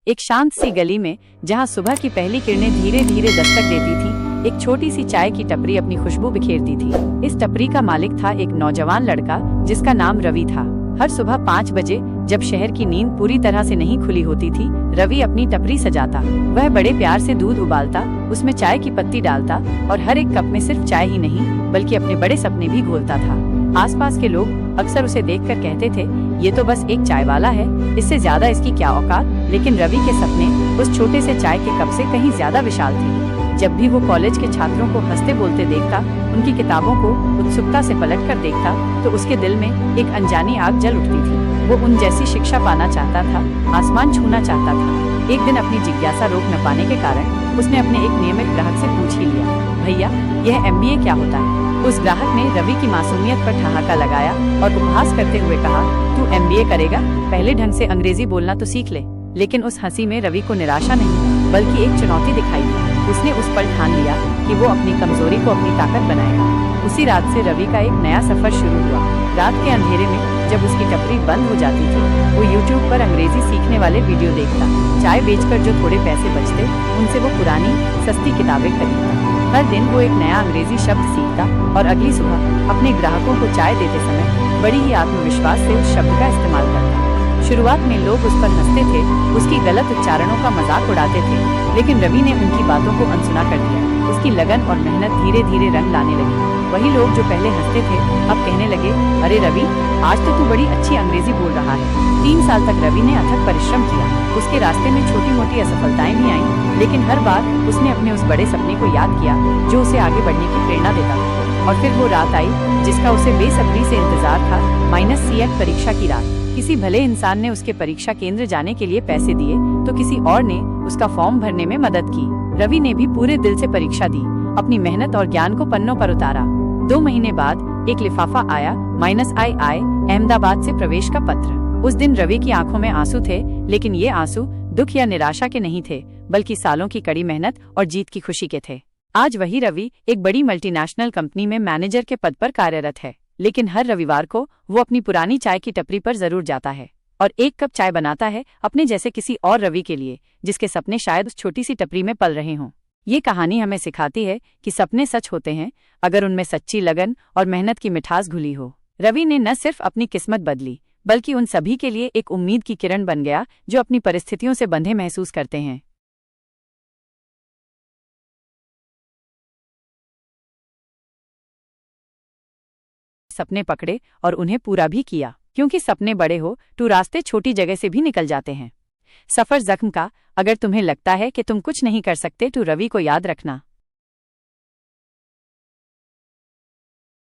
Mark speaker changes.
Speaker 1: एक शांत सी गली में, जहां सुबह की पहली किरणें धीरे धीरे दस्तक देती थीं, एक छोटी सी चाय की टपरी अपनी खुशबू बिखेरती थी। इस टपरी का मालिक था एक नौजवान लड़का जिसका नाम रवि था। हर सुबह 5 बजे, जब शहर की नींद पूरी तरह से नहीं खुली होती थी, रवि अपनी टपरी सजाता। वह बड़े प्यार से दूध उबालता, उसमें चाय की पत्ती डालता और हर एक कप में सिर्फ चाय ही नहीं बल्कि अपने बड़े सपने भी घोलता था। आसपास के लोग अक्सर उसे देखकर कहते थे, ये तो बस एक चाय वाला है, इससे ज्यादा इसकी क्या औकात। लेकिन रवि के सपने उस छोटे से चाय के कप से कहीं ज्यादा विशाल थे। जब भी वो कॉलेज के छात्रों को हंसते बोलते देखता, उनकी किताबों को उत्सुकता से पलटकर देखता, तो उसके दिल में एक अनजानी आग जल उठती थी। वो उन जैसी शिक्षा पाना चाहता था, आसमान छूना चाहता था। एक दिन अपनी जिज्ञासा रोक न पाने के कारण उसने अपने एक नियमित ग्राहक से पूछ ही लिया, भैया यह MBA क्या होता है? उस ग्राहक ने रवि की मासूमियत पर ठहाका लगाया और उपहास करते हुए कहा, तू MBA करेगा? पहले ढंग से अंग्रेजी बोलना तो सीख ले। लेकिन उस हंसी में रवि को निराशा नहीं बल्कि एक चुनौती दिखाई दी। उसने उस पल ठान लिया कि वो अपनी कमजोरी को अपनी ताकत बनाएगा। उसी रात से रवि का एक नया सफर शुरू हुआ। रात के अंधेरे में जब उसकी टपरी बंद हो जाती थी, वो YouTube पर अंग्रेजी सीखने वाले वीडियो देखता। चाय बेचकर जो थोड़े पैसे बचते, उनसे वो पुरानी सस्ती किताबें खरीदता। हर दिन वो एक नया अंग्रेजी शब्द सीखता और अगली सुबह अपने ग्राहकों को चाय देते समय बड़ी ही आत्मविश्वास से उस शब्द का इस्तेमाल करता। शुरुआत में लोग उस पर हंसते थे, उसकी गलत उच्चारणों का मजाक उड़ाते थे, लेकिन रवि ने उनकी बातों को अनसुना कर दिया। उसकी लगन और मेहनत धीरे धीरे रंग लाने लगी। वही लोग जो पहले हंसते थे अब कहने लगे, अरे रवि, आज तो तू बड़ी अच्छी अंग्रेजी बोल रहा है। 3 साल तक रवि ने अथक परिश्रम किया। उसके रास्ते में छोटी मोटी असफलताएं भी आईं, लेकिन हर बार उसने अपने उस बड़े सपने को याद किया जो उसे आगे बढ़ने की प्रेरणा देता था। और फिर वो रात आई जिसका उसे बेसब्री से इंतजार था, -C8 परीक्षा की रात। किसी भले इंसान ने उसके परीक्षा केंद्र जाने के लिए पैसे दिए, तो किसी और ने उसका फॉर्म भरने में मदद की। रवि ने भी पूरे दिल से परीक्षा दी, अपनी मेहनत और ज्ञान को पन्नों पर उतारा। 2 महीने बाद एक लिफाफा आया, -II अहमदाबाद से प्रवेश का पत्र। उस दिन रवि की आंखों में आंसू थे, लेकिन ये आंसू दुख या निराशा के नहीं थे, बल्कि सालों की कड़ी मेहनत और जीत की खुशी के थे। आज वही रवि एक बड़ी मल्टीनेशनल कंपनी में मैनेजर के पद पर कार्यरत है, लेकिन हर रविवार को वो अपनी पुरानी चाय की टपरी पर जरूर जाता है और एक कप चाय बनाता है अपने जैसे किसी और रवि के लिए, जिसके सपने शायद उस छोटी सी टपरी में पल रहे हों। ये कहानी हमें सिखाती है कि सपने सच होते हैं अगर उनमें सच्ची लगन और मेहनत की मिठास घुली हो। रवि ने न सिर्फ अपनी किस्मत बदली, बल्कि उन सभी के लिए एक उम्मीद की किरण बन गया जो अपनी परिस्थितियों से बंधे महसूस करते हैं। सपने पकड़े और उन्हें पूरा भी किया, क्योंकि सपने बड़े हो तो रास्ते छोटी जगह से भी निकल जाते हैं। सफर जख्म का, अगर तुम्हें लगता है कि तुम कुछ नहीं कर सकते तो रवि को याद रखना।